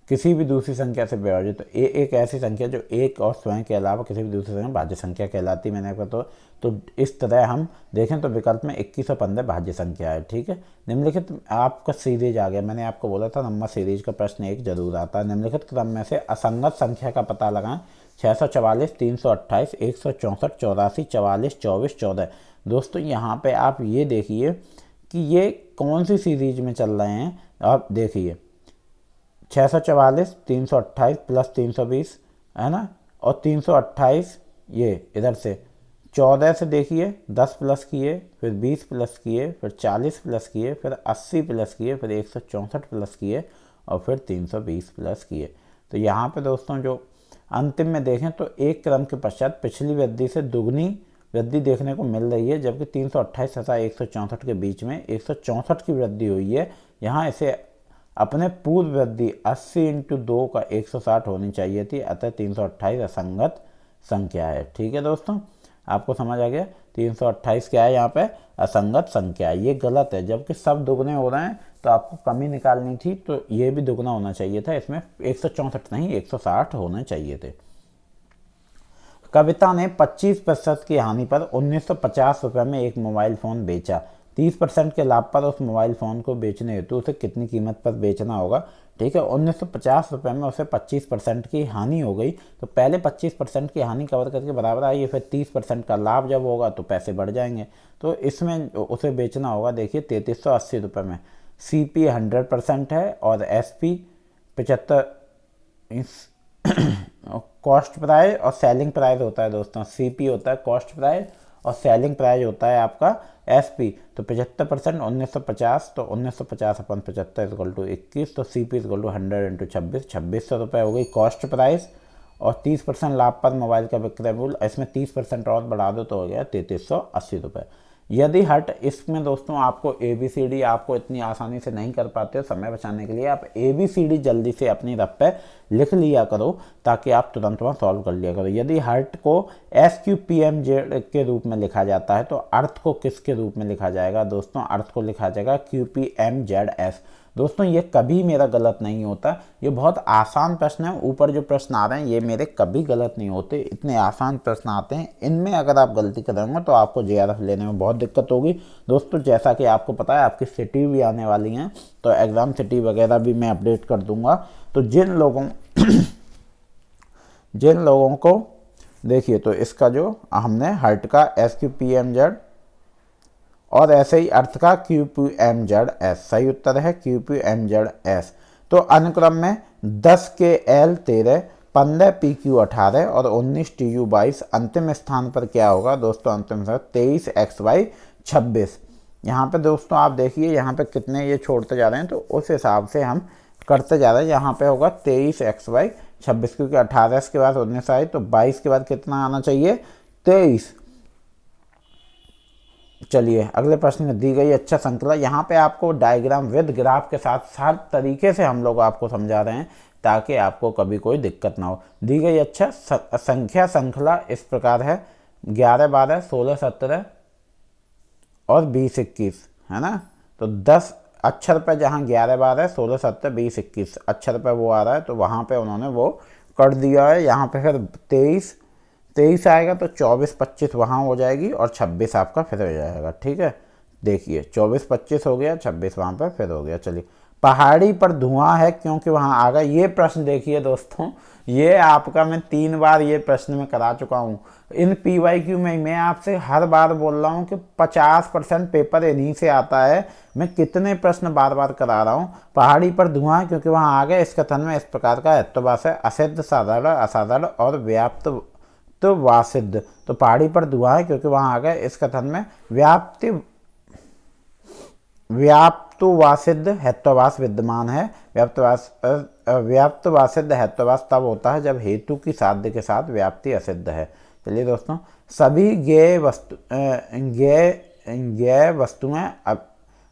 Speaker 1: किसी भी दूसरी संख्या से विभाजित, तो ए एक ऐसी संख्या जो एक और स्वयं के अलावा किसी भी दूसरी संख्या भाज्य संख्या कहलाती, मैंने आपको तो इस तरह हम देखें तो विकल्प में 2115 भाज्य संख्या है। ठीक है, निम्नलिखित आपका सीरीज आ गया, मैंने आपको बोला था नंबर सीरीज का प्रश्न एक जरूर आता है। निम्नलिखित क्रम में से असंगत संख्या का पता लगाएं। 644, 328, 164, 84, 44, 24, 14। दोस्तों यहाँ पे आप ये देखिए कि ये कौन सी सीरीज में चल रहे हैं। आप देखिए 644, 328 प्लस 320 है ना, और 328 ये इधर से 14 से देखिए 10 प्लस किए, फिर 20 प्लस किए, फिर 40 प्लस किए, फिर 80 प्लस किए, फिर 164 प्लस किए, और फिर 320 प्लस किए। तो यहाँ पे दोस्तों जो अंतिम में देखें तो एक क्रम के पश्चात पिछली वृद्धि से दुगनी वृद्धि देखने को मिल रही है, जबकि 328 तथा 164 के बीच में 164 की वृद्धि हुई है। यहाँ इसे अपने पूर्व वृद्धि 80 × 2 का 160 होनी चाहिए थी, अतः 328 असंगत संख्या है। ठीक है दोस्तों, आपको समझ आ गया। 328 क्या है यहाँ पे? असंगत संख्या है, ये गलत है। जबकि सब दुगने हो रहे हैं तो आपको कमी निकालनी थी, तो ये भी दुगना होना चाहिए था, इसमें 164 नहीं 160 होने चाहिए थे। कविता ने 25% की हानि पर 1950 रुपये में एक मोबाइल फ़ोन बेचा। 30% के लाभ पर उस मोबाइल फ़ोन को बेचने हेतु उसे कितनी कीमत पर बेचना होगा? ठीक है, 1950 रुपये में उसे 25% की हानि हो गई, तो पहले 25% की हानि कवर करके बराबर आई, फिर 30% का लाभ जब होगा तो पैसे बढ़ जाएंगे, तो इसमें उसे बेचना होगा। देखिए 3380 रुपये में। CP 100% है और SP 75 कॉस्ट प्राइस और सेलिंग प्राइस होता है दोस्तों। CP होता है कॉस्ट प्राइस और सेलिंग प्राइस होता है आपका SP। तो 75% 1950, तो 1950 अपन 75 इक्वल टू 21, तो CP इक्वल टू 100 × 26, 2600 रुपये हो गई कॉस्ट प्राइस, और 30% लाभ पर मोबाइल का विक्रय मूल्य, इसमें 30% और बढ़ा दो तो हो गया 3380 रुपये। यदि हट इसमें दोस्तों आपको ABCD आपको इतनी आसानी से नहीं कर पाते हो, समय बचाने के लिए आप ABCD जल्दी से अपनी रफ पे लिख लिया करो, ताकि आप तुरंत वहाँ सॉल्व कर लिया करो। यदि हर्ट को SQPMZ के रूप में लिखा जाता है तो अर्थ को किसके रूप में लिखा जाएगा दोस्तों? अर्थ को लिखा जाएगा QPMZS। दोस्तों ये कभी मेरा गलत नहीं होता, ये बहुत आसान प्रश्न है। ऊपर जो प्रश्न आ रहे हैं ये मेरे कभी गलत नहीं होते, इतने आसान प्रश्न आते हैं। इनमें अगर आप गलती करेंगे तो आपको JRF लेने में बहुत दिक्कत होगी दोस्तों। जैसा कि आपको पता है आपकी सिटी भी आने वाली हैं, तो एग्ज़ाम सिटी वगैरह भी मैं अपडेट कर दूंगा। तो जिन लोगों को देखिए, तो इसका जो हमने हर्ट का SQPMZ और ऐसे ही अर्थ का QPMZS, सही उत्तर है QPMZS। तो अनुक्रम में 10 KL 13, 15 PQ 18 और 19 TU 22। अंतिम स्थान पर क्या होगा दोस्तों? अंतिम स्थान 23 XY 26। यहाँ पे दोस्तों आप देखिए यहाँ पे कितने ये छोड़ते जा रहे हैं, तो उस हिसाब से हम करते जा रहे हैं। यहाँ पे होगा 23 XY 26, क्योंकि 18 के बाद 19 आई, तो 22 के बाद कितना आना चाहिए? 23। चलिए अगले प्रश्न में दी गई अच्छा श्रृंखला, यहाँ पे आपको डायग्राम विद ग्राफ के साथ हर तरीके से हम लोग आपको समझा रहे हैं, ताकि आपको कभी कोई दिक्कत ना हो। दी गई अच्छा संख्या श्रृंखला इस प्रकार है: 11 12 16 17 और 20 21, है ना। तो 10 अक्षर पे जहाँ 11 12 16 17 20 21 अक्षर पे वो आ रहा है, तो वहाँ पे उन्होंने वो कर दिया है। यहाँ पे फिर 23 आएगा, तो 24 25 वहाँ हो जाएगी, और 26 आपका फिर हो जाएगा। ठीक है, देखिए 24 25 हो गया, 26 वहाँ पर फिर हो गया। चलिए पहाड़ी पर धुआं है क्योंकि वहाँ आग है। ये प्रश्न देखिए दोस्तों, ये आपका मैं 3 बार ये प्रश्न में करा चुका हूँ। इन PYQ में मैं आपसे हर बार बोल रहा हूँ कि 50% पेपर इन्हीं से आता है। मैं कितने प्रश्न बार बार करा रहा हूँ। पहाड़ी पर धुआं है क्योंकि वहाँ आग है, इस कथन में इस प्रकार का हेतुवाद है, असिद्ध, साधारण, असाधारण और व्याप्त तो वासिद्ध। तो पहाड़ी पर धुआं है क्योंकि वहाँ आग है, इस कथन में व्याप्तवासिद्ध हेत्वाभास विद्यमान है। व्याप्तवासिद्ध हेत्वाभास तब होता है जब हेतु की साध्य के साथ व्याप्ति असिद्ध है। चलिए दोस्तों, सभी ज्ञेय वस्तुएं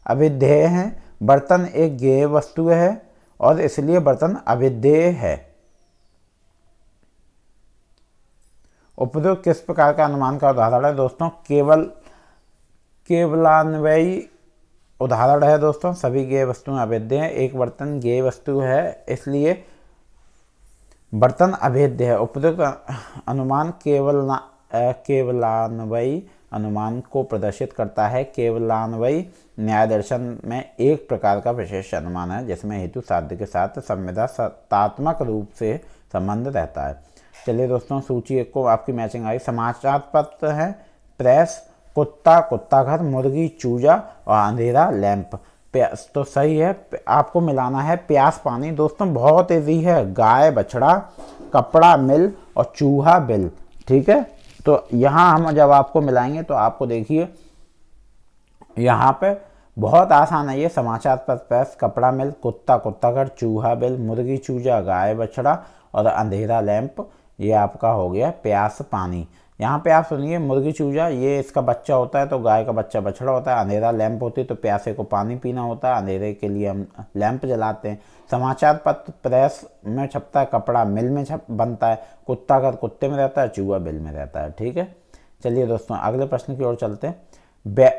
Speaker 1: अविधेय हैं। बर्तन एक ज्ञेय वस्तु है और इसलिए बर्तन अविधेय है। उपयुक्त किस प्रकार का अनुमान का उदाहरण है दोस्तों? केवलान्वयी उदाहरण है दोस्तों। सभी ज्ञेय वस्तुएं अभेद्य हैं। एक बर्तन ज्ञेय वस्तु है, इसलिए बर्तन अभेद्य है। उपयुक्त अनुमान केवलान्वयी अनुमान को प्रदर्शित करता है। केवलान्वयी न्याय दर्शन में एक प्रकार का विशेष अनुमान है जिसमें हेतु साध्य के साथ संविदात्मक रूप से संबंध रहता है। चलिए दोस्तों, सूची 1 को आपकी मैचिंग आई। समाचार पत्र है, प्रेस, कुत्ता, कुत्ता घर, मुर्गी, चूजा और अंधेरा, लैंप। प्यास तो सही है, आपको मिलाना है प्यास पानी। दोस्तों बहुत ईजी है, गाय बछड़ा, कपड़ा मिल और चूहा बिल। ठीक है, तो यहाँ हम जब आपको मिलाएंगे तो आपको देखिए यहाँ पे बहुत आसान है। ये समाचार पत्र, प्रेस, कपड़ा मिल, कुत्ता, कुत्ता घर, चूहा बिल, मुर्गी, चूजा, गाय बछड़ा और अंधेरा, लैंप। ये आपका हो गया प्यास पानी। यहाँ पे आप सुनिए, मुर्गी चूजा ये इसका बच्चा होता है तो गाय का बच्चा बछड़ा होता है। अंधेरा लैंप होती है तो प्यासे को पानी पीना होता है, अंधेरे के लिए हम लैंप जलाते हैं। समाचार पत्र प्रेस में छपता है, कपड़ा मिल में बनता है, कुत्ता घर कुत्ते में रहता है, चूहा बिल में रहता है। ठीक है, चलिए दोस्तों अगले प्रश्न की ओर चलते हैं।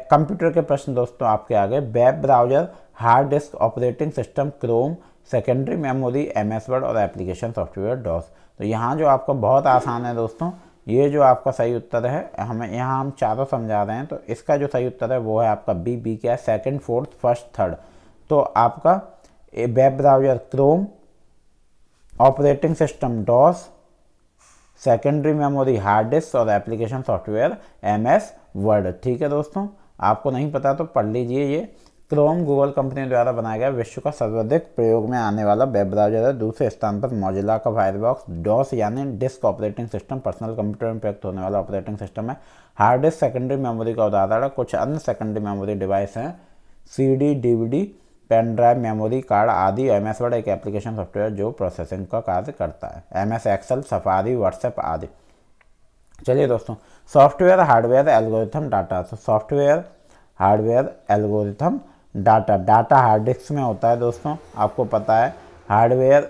Speaker 1: कंप्यूटर के प्रश्न दोस्तों आपके आगे। Web browser, hard disk, operating system Chrome, secondary memory MS word और एप्लीकेशन सॉफ्टवेयर डॉस। तो यहाँ जो आपका बहुत आसान है दोस्तों, ये जो आपका सही उत्तर है, हमें यहाँ हम चारों समझा रहे हैं तो इसका जो सही उत्तर है वो है आपका बी क्या है, सेकंड, फोर्थ, फर्स्ट, थर्ड। तो आपका web browser Chrome, operating system DOS, secondary memory hard disk और एप्लीकेशन सॉफ्टवेयर MS वर्ड। ठीक है दोस्तों, आपको नहीं पता तो पढ़ लीजिए। ये क्रोम गूगल कंपनी द्वारा बनाया गया विश्व का सर्वाधिक प्रयोग में आने वाला वेब ब्राउजर है। दूसरे स्थान पर मोजिला का फायरफॉक्स। डॉस यानी disk operating system, personal computer में प्रयुक्त होने वाला ऑपरेटिंग सिस्टम है। हार्ड डिस्क सेकेंडरी मेमोरी का उदाहरण है। कुछ अन्य सेकेंडरी मेमोरी डिवाइस हैं, CD, DVD, pen drive, memory card आदि। MS वर्ड एक एप्लीकेशन सॉफ्टवेयर जो प्रोसेसिंग का कार्य करता है। MS एक्सेल, सफारी, व्हाट्सएप आदि। चलिए दोस्तों, सॉफ्टवेयर, हार्डवेयर, एल्गोरिथम, डाटा। तो software, hardware, algorithm, data. Data hard disk में होता है दोस्तों, आपको पता है। हार्डवेयर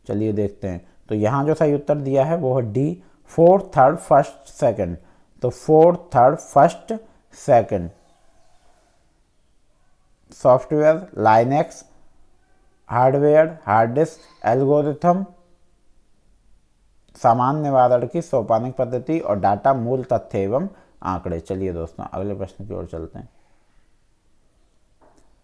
Speaker 1: चलिए देखते हैं, तो यहाँ जो सही उत्तर दिया है वो है D, fourth, third, first, second. तो fourth, third, first, second. Software, Linux, hardware, hard disk, algorithm, सामान्य निवारण की सोपानिक पद्धति और डाटा मूल तथ्य एवं आंकड़े। चलिए दोस्तों अगले प्रश्न की ओर चलते हैं।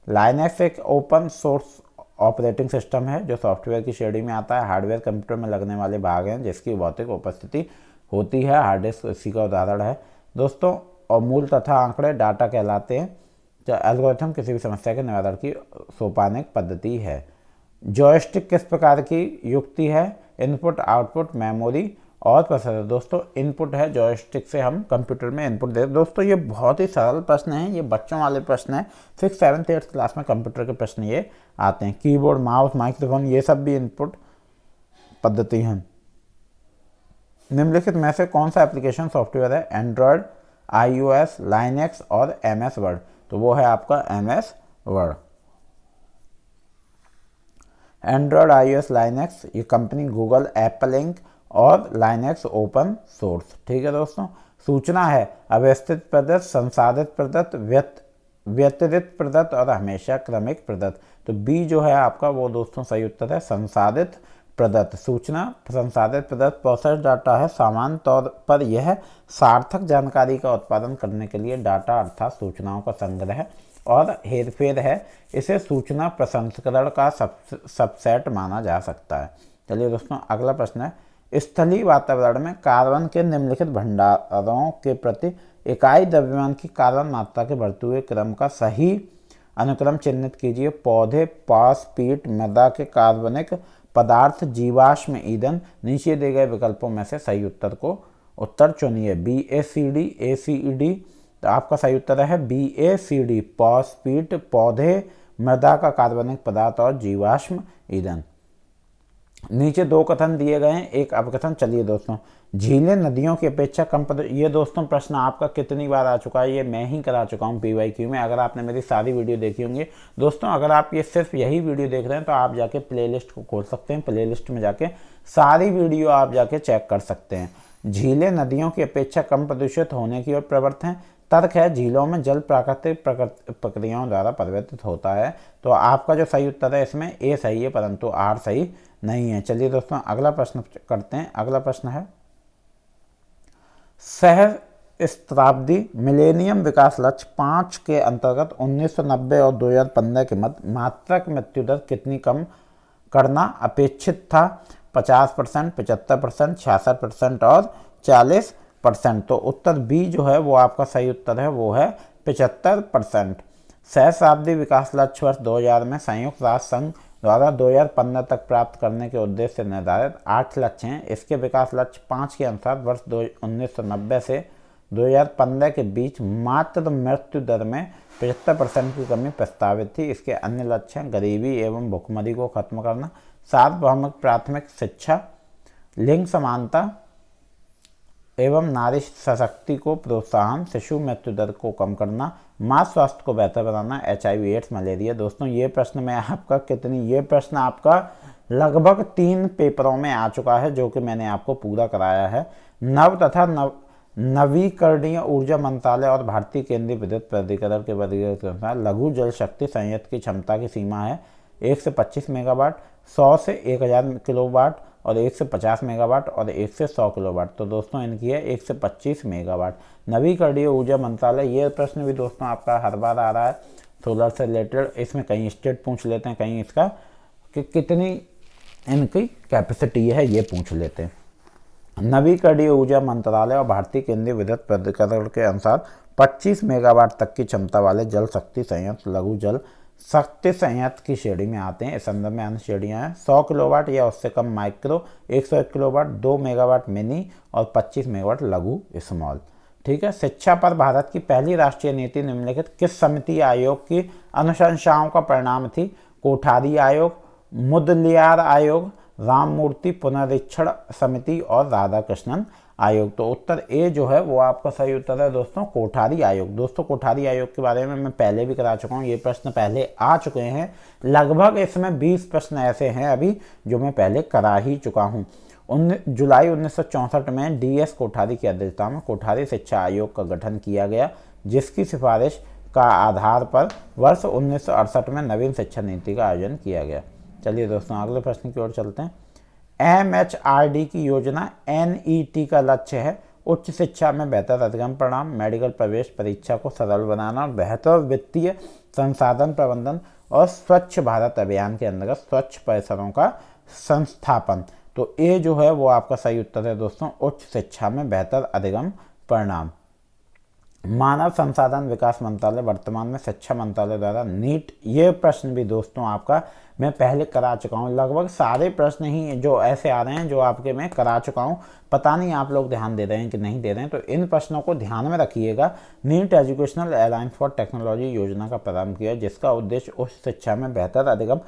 Speaker 1: लाइनेक्स एक ओपन सोर्स ऑपरेटिंग सिस्टम है जो सॉफ्टवेयर की श्रेणी में आता है। हार्डवेयर कंप्यूटर में लगने वाले भाग हैं जिसकी भौतिक उपस्थिति होती है। हार्ड डिस्क इसी का उदाहरण है दोस्तों। और मूल तथा आंकड़े डाटा कहलाते हैं। एल्गोरिथम किसी भी समस्या के निवारण की सोपानिक पद्धति है। जॉयस्टिक किस प्रकार की युक्ति है? इनपुट, आउटपुट, मेमोरी और प्रोसेसर। दोस्तों इनपुट है, जॉयस्टिक से हम कंप्यूटर में इनपुट देते। दोस्तों ये बहुत ही सरल प्रश्न है, ये बच्चों वाले प्रश्न है। 6th, 7th, 8th क्लास में कंप्यूटर के प्रश्न ये आते हैं। कीबोर्ड, माउस, माइक्रोफोन ये सब भी इनपुट पद्धति हैं। निम्नलिखित में से कौन सा एप्लीकेशन सॉफ्टवेयर है? एंड्रॉयड, iOS, लाइनेक्स और MS वर्ड। तो वो है आपका MS word. Android, iOS, Linux ये कंपनी गूगल, एप्पल इंक और लाइनेक्स ओपन सोर्स। ठीक है दोस्तों। सूचना है अव्यवस्थित प्रदत्त, संसाधित प्रदत्त, व्यतिरिक्त प्रदत्त और हमेशा क्रमिक प्रदत्त। तो B जो है आपका वो दोस्तों सही उत्तर है, संसाधित प्रदत्त। सूचना संसाधित प्रदत्त प्रोसेस डाटा है। सामान्य तौर पर यह सार्थक जानकारी का उत्पादन करने के लिए डाटा अर्थात सूचनाओं का संग्रह और हेरफेर है, इसे सूचना प्रसंस्करण का सबसेट माना जा सकता है। चलिए दोस्तों अगला प्रश्न है, स्थलीय वातावरण में कार्बन के निम्नलिखित भंडारों के प्रति इकाई द्रव्यमान की कार्बन मात्रा के बढ़ते हुए क्रम का सही अनुक्रम चिन्हित कीजिए। पौधे, पास, पीट, मृदा के कार्बनिक पदार्थ, जीवाश्म ईंधन। नीचे दिए गए विकल्पों में से सही उत्तर चुनिए। BACD, ACD। तो आपका सही उत्तर है BACD, पास, पीट, पौधे, मृदा का कार्बनिक पदार्थ और जीवाश्म ईंधन। नीचे दो कथन दिए गए हैं, एक अपकथन। चलिए दोस्तों, झीलें नदियों की अपेक्षा कम ये दोस्तों प्रश्न आपका कितनी बार आ चुका है, ये मैं ही करा चुका हूँ PYQ में, अगर आपने मेरी सारी वीडियो देखी होंगी। दोस्तों अगर आप ये सिर्फ यही वीडियो देख रहे हैं तो आप जाके प्लेलिस्ट को खोल सकते हैं, प्लेलिस्ट में जाके सारी वीडियो आप जाके चेक कर सकते हैं। झीलें नदियों की अपेक्षा कम प्रदूषित होने की ओर प्रवृत्त हैं। तर्क है, झीलों में जल प्राकृतिक प्रक्रियाओं द्वारा परिवर्तित होता है। तो आपका जो सही उत्तर है इसमें A सही है, परंतु R सही नहीं है। चलिए दोस्तों अगला प्रश्न करते हैं। अगला प्रश्न है, सहस्त्राब्दी मिलेनियम विकास लक्ष्य 5 के अंतर्गत 1990 और 2015 के मध्य मात्रक मृत्यु दर कितनी कम करना अपेक्षित था? 50%, 75%, 66% और 40%। तो उत्तर B जो है वो आपका सही उत्तर है, वो है 75%। सहस्राब्दी विकास लक्ष्य वर्ष 2000 में संयुक्त राष्ट्र संघ द्वारा 2015 तक प्राप्त करने के उद्देश्य से निर्धारित 8 लक्ष्य हैं। इसके विकास लक्ष्य 5 के अनुसार वर्ष 1990 से 2015 के बीच मात्र मृत्यु दर में 75% की कमी प्रस्तावित थी। इसके अन्य लक्ष्य हैं गरीबी एवं भुखमरी को खत्म करना, सार्वभौमिक प्राथमिक शिक्षा, लिंग समानता एवं नारी सशक्ति को प्रोत्साहन, शिशु मृत्यु दर को कम करना, माँ स्वास्थ्य को बेहतर बनाना, HIV एड्स मलेरिया। दोस्तों ये प्रश्न ये प्रश्न आपका लगभग 3 पेपरों में आ चुका है, जो कि मैंने आपको पूरा कराया है। नव तथा नवीकरणीय ऊर्जा मंत्रालय और भारतीय केंद्रीय विद्युत प्राधिकरण के वर्गीकरण के अनुसार लघु जल शक्ति संयंत्र की क्षमता की सीमा है 1 से 25 मेगावाट, 100 से 1000 किलोवाट और 1 से 50 मेगावाट और 1 से 100 किलोवाट। तो दोस्तों इनकी है 1 से 25 मेगावाट। नवीकरणीय ऊर्जा मंत्रालय, ये प्रश्न भी दोस्तों आपका हर बार आ रहा है सोलर से रिलेटेड। इसमें कहीं स्टेट पूछ लेते हैं, कहीं इसका कि कितनी इनकी कैपेसिटी है ये पूछ लेते हैं। नवीकरणीय ऊर्जा मंत्रालय और भारतीय केंद्रीय विद्युत प्राधिकरण के अनुसार 25 मेगावाट तक की क्षमता वाले जल शक्ति संयंत्र लघु जल शक्ति संयंत्र की श्रेणी में आते हैं। इस संदर्भ में अन्य श्रेणियां हैं 100 किलोवाट या उससे कम माइक्रो, 101 किलोवाट, 2 मेगावाट मिनी और 25 मेगावाट लघु स्मॉल। ठीक है। शिक्षा पर भारत की पहली राष्ट्रीय नीति निम्नलिखित किस समिति आयोग की अनुशंसाओं का परिणाम थी? कोठारी आयोग, मुदलियार आयोग, राममूर्ति पुनरीक्षण समिति और राधाकृष्णन आयोग। तो उत्तर ए जो है वो आपका सही उत्तर है दोस्तों, कोठारी आयोग। दोस्तों कोठारी आयोग के बारे में मैं पहले भी करा चुका हूँ, ये प्रश्न पहले आ चुके हैं। लगभग इसमें 20 प्रश्न ऐसे हैं अभी जो मैं पहले करा ही चुका हूँ। जुलाई 1964 में DS कोठारी की अध्यक्षता में कोठारी शिक्षा आयोग का गठन किया गया, जिसकी सिफारिश का आधार पर वर्ष 1968 में नवीन शिक्षा नीति का आयोजन किया गया। चलिए दोस्तों अगले प्रश्न की ओर चलते हैं। MHRD की योजना NET का लक्ष्य है उच्च शिक्षा में बेहतर अधिगम परिणाम, मेडिकल प्रवेश परीक्षा को सरल बनाना और बेहतर वित्तीय संसाधन प्रबंधन और स्वच्छ भारत अभियान के अंतर्गत स्वच्छ परिसरों का संस्थापन। तो ए जो है वो आपका सही उत्तर है दोस्तों, उच्च शिक्षा में बेहतर अधिगम परिणाम। मानव संसाधन विकास मंत्रालय वर्तमान में शिक्षा मंत्रालय द्वारा नीट, ये प्रश्न भी दोस्तों आपका मैं पहले करा चुका हूँ। लगभग सारे प्रश्न ही जो ऐसे आ रहे हैं जो आपके मैं करा चुका हूँ, पता नहीं आप लोग ध्यान दे रहे हैं कि नहीं दे रहे हैं। तो इन प्रश्नों को ध्यान में रखिएगा। NEAT educational alliance for technology योजना का प्रारंभ किया, जिसका उद्देश्य उच्च शिक्षा में बेहतर अधिगम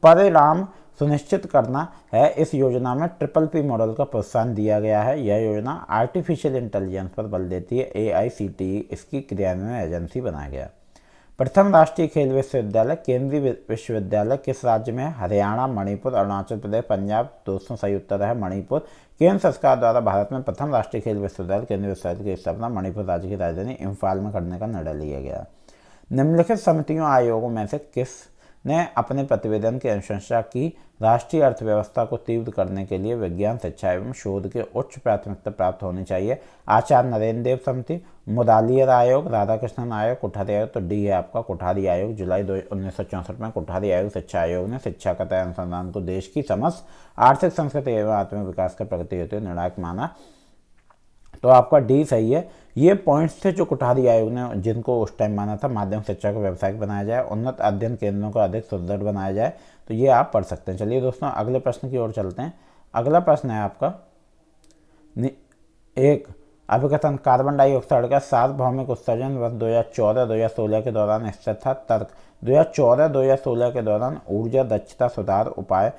Speaker 1: परिणाम सुनिश्चित करना है। इस योजना में PPP मॉडल का प्रोत्साहन दिया गया है। यह योजना आर्टिफिशियल इंटेलिजेंस पर बल देती है। AICTE इसकी क्रियान्वयन एजेंसी बनाया गया। प्रथम राष्ट्रीय खेल विश्वविद्यालय केंद्रीय विश्वविद्यालय किस राज्य में है? हरियाणा, मणिपुर, अरुणाचल प्रदेश, पंजाब। दोस्तों सही उत्तर है मणिपुर। केंद्र सरकार द्वारा भारत में प्रथम राष्ट्रीय खेल विश्वविद्यालय केंद्रीय विश्वविद्यालय की स्थापना मणिपुर राज्य की राजधानी इम्फाल में करने का निर्णय लिया गया। निम्नलिखित समितियों आयोगों में से किस ने अपने प्रतिवेदन की अनुशंसा की। राष्ट्रीय अर्थव्यवस्था को तीव्र करने के लिए विज्ञान, शिक्षा एवं शोध के उच्च प्राथमिकता प्राप्त होनी चाहिए। आचार्य नरेंद्र देव समिति, मुदालियर आयोग, राधाकृष्णन आयोग, कोठारी आयोग। तो डी है आपका कोठारी आयोग। जुलाई 1964 में कोठारी आयोग शिक्षा आयोग ने शिक्षा का तय अनुसंधान को देश की समस्त आर्थिक, सांस्कृतिक एवं आत्मिक विकास का प्रगति हेतु निर्णायक माना। तो आपका डी सही है। ये पॉइंट्स थे जो कोठारी आयोग ने जिनको उस टाइम माना था। माध्यमिक शिक्षा को व्यावसायिक बनाया जाए, उन्नत अध्ययन केंद्रों को अधिक सुदृढ़ बनाया जाए। तो ये आप पढ़ सकते हैं। चलिए दोस्तों अगले प्रश्न की ओर चलते हैं। अगला प्रश्न है आपका एक अभिकथन, कार्बन डाइऑक्साइड का सार्वभौमिक उत्सर्जन वर्ष 2014-2016 के दौरान स्थित था। तर्क, 2014-2016 के दौरान ऊर्जा दक्षता सुधार उपाय।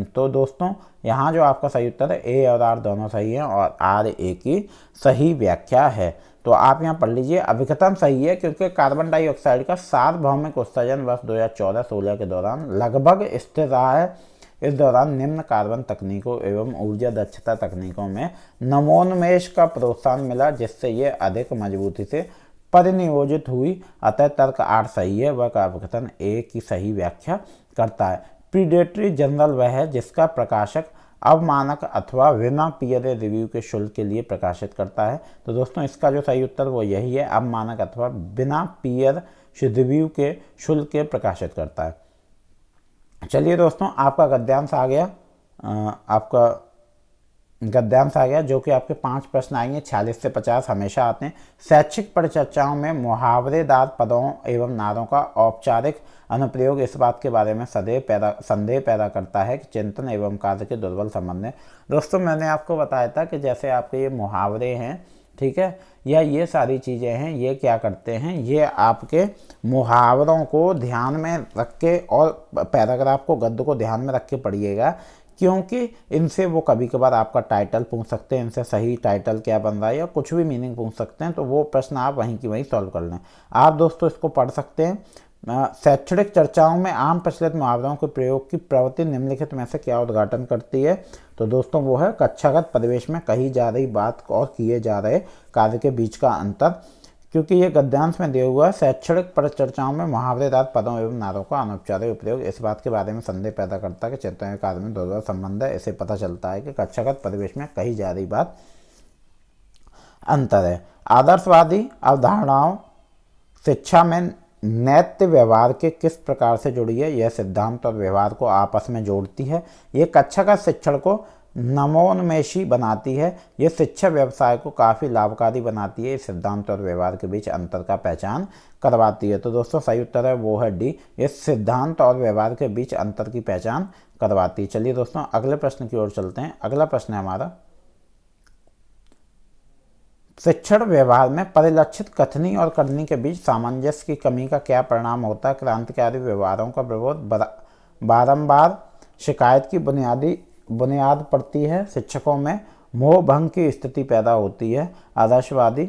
Speaker 1: तो दोस्तों यहाँ जो आपका सही उत्तर है ए और आर दोनों सही हैं और आर ए की सही व्याख्या है। तो आप यहाँ पढ़ लीजिए, अभिकथन सही है क्योंकि कार्बन डाइऑक्साइड का सार्वभौमिक उत्सर्जन वर्ष 2014-16 के दौरान लगभग स्थिर रहा है। इस दौरान निम्न कार्बन तकनीकों एवं ऊर्जा दक्षता तकनीकों में नवोन्मेष का प्रोत्साहन मिला, जिससे ये अधिक मजबूती से परिनियोजित हुई। अतः तर्क आर सही है, वह अभिकथन ए की सही व्याख्या करता है। प्रीडेटरी जर्नल वह है जिसका प्रकाशक अवमानक अथवा बिना पीयर रिव्यू के शुल्क के लिए प्रकाशित करता है। तो दोस्तों इसका जो सही उत्तर वो यही है, अवमानक अथवा बिना पीयर रिव्यू के शुल्क के प्रकाशित करता है। चलिए दोस्तों आपका गद्यांश आ गया। आपका गद्यांश आ गया जो कि आपके 5 प्रश्न आएंगे। 46 से 50 हमेशा आते हैं। शैक्षिक परिचर्चाओं में मुहावरेदार पदों एवं नारों का औपचारिक अनुप्रयोग इस बात के बारे में संदेह पैदा करता है कि चिंतन एवं कार्य के दुर्बल संबंध है। दोस्तों मैंने आपको बताया था कि जैसे आपके ये मुहावरे हैं, ठीक है, या ये सारी चीज़ें हैं, ये क्या करते हैं, ये आपके मुहावरों को ध्यान में रख के और पैराग्राफ को, गद्य को ध्यान में रख के पढ़िएगा, क्योंकि इनसे वो कभी कभार आपका टाइटल पूछ सकते हैं, इनसे सही टाइटल क्या बन रहा है या कुछ भी मीनिंग पूछ सकते हैं। तो वो प्रश्न आप वहीं की वहीं सॉल्व कर लें। आप दोस्तों इसको पढ़ सकते हैं। शैक्षणिक चर्चाओं में आम प्रचलित मुहावरों के प्रयोग की प्रवृत्ति निम्नलिखित में से क्या उद्घाटन करती है। तो दोस्तों वो है कक्षागत परिवेश में कही जा रही बात और किए जा रहे कार्य के बीच का अंतर। क्योंकि ये गद्यांश में दिया हुआ है, शैक्षणिक परिचर्चाओं में मुहावरेदार पदों एवं नारों का अनौपचारिक उपयोग इस बात के बारे में संदेह पैदा करता है कि चिंतन के कार्य में दुर्बल संबंध है। इससे पता चलता है कि कक्षागत परिवेश में कही जा रही बात अंतर है। आदर्शवादी अवधारणाओं शिक्षा में नैत्य व्यवहार के किस प्रकार से जुड़ी है। यह सिद्धांत और व्यवहार को आपस में जोड़ती है। ये कक्षागत शिक्षण को नवोन्मेषी बनाती है। ये शिक्षा व्यवसाय को काफ़ी लाभकारी बनाती है। इस सिद्धांत और व्यवहार के बीच अंतर का पहचान करवाती है। तो दोस्तों सही उत्तर है वो है डी, इस सिद्धांत और व्यवहार के बीच अंतर की पहचान करवाती है। चलिए दोस्तों अगले प्रश्न की ओर चलते हैं। अगला प्रश्न है हमारा, शिक्षण व्यवहार में परिलक्षित कथनी और करनी के बीच सामंजस्य की कमी का क्या परिणाम होता है। क्रांतिकारी व्यवहारों का विरोध बारंबार शिकायत की बुनियाद पड़ती है। शिक्षकों में मोह भंग की स्थिति पैदा होती है। आदर्शवादी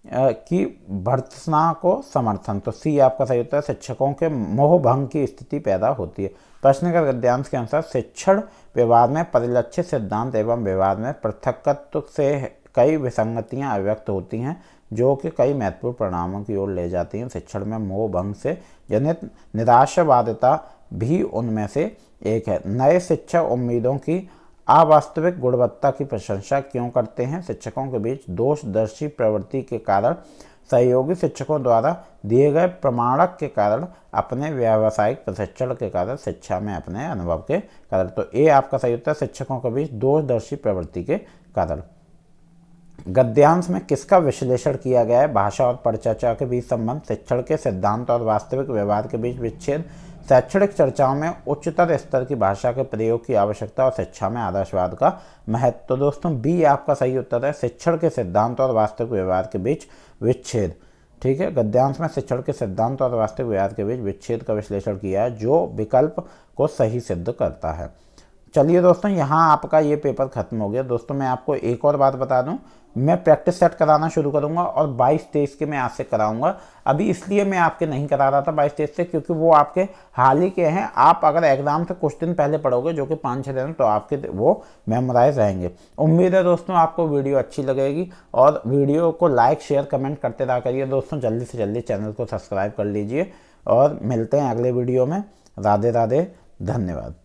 Speaker 1: की भर्त्सना को समर्थन। तो सी आपका सही उत्तर है, शिक्षकों के मोह भंग की स्थिति पैदा होती है। प्रश्न का गद्यांश के अनुसार शिक्षण व्यवहार में परिलक्षित सिद्धांत एवं व्यवहार में पृथकत्व से कई विसंगतियां अभिव्यक्त होती हैं जो कि कई महत्वपूर्ण परिणामों की ओर ले जाती हैं। शिक्षण में मोह भंग से जनित निराशावादिता भी उनमें से एक है। नए शिक्षक उम्मीदों की अवास्तविक गुणवत्ता की प्रशंसा क्यों करते हैं। शिक्षकों के बीच दोषदर्शी प्रवृत्ति के कारण, सहयोगी शिक्षकों द्वारा दिए गए प्रमाणक के कारण, अपने व्यावसायिक प्रशिक्षण के कारण, शिक्षा में अपने अनुभव के कारण। तो ए आपका सही उत्तर, शिक्षकों के बीच दोषदर्शी प्रवृत्ति के कारण। गद्यांश में किसका विश्लेषण किया गया है। भाषा और परिचर्चा के बीच संबंध, शिक्षण के सिद्धांत और वास्तविक व्यवहार के बीच विच्छेद, शैक्षणिक चर्चाओं में उच्चतर स्तर की भाषा के प्रयोग की आवश्यकता और शिक्षा में आदर्शवाद का महत्व। तो दोस्तों बी आपका सही उत्तर है, शिक्षण के सिद्धांत और वास्तविक व्यवहार के बीच विच्छेद। ठीक है, गद्यांश में शिक्षण के सिद्धांत और वास्तविक व्यवहार के बीच विच्छेद का विश्लेषण किया है जो विकल्प को सही सिद्ध करता है। चलिए दोस्तों यहाँ आपका ये पेपर खत्म हो गया। दोस्तों मैं आपको एक और बात बता दूं, मैं प्रैक्टिस सेट कराना शुरू करूंगा और 22-23 के मैं आज से कराऊंगा। अभी इसलिए मैं आपके नहीं करा रहा था 22-23 से, क्योंकि वो आपके हाल ही के हैं। आप अगर एग्जाम से कुछ दिन पहले पढ़ोगे जो कि 5-6 दिन, तो आपके वो मेमोराइज रहेंगे। उम्मीद है दोस्तों आपको वीडियो अच्छी लगेगी और वीडियो को लाइक शेयर कमेंट करते रहा करिए। दोस्तों जल्दी से जल्दी चैनल को सब्सक्राइब कर लीजिए और मिलते हैं अगले वीडियो में। राधे राधे, धन्यवाद।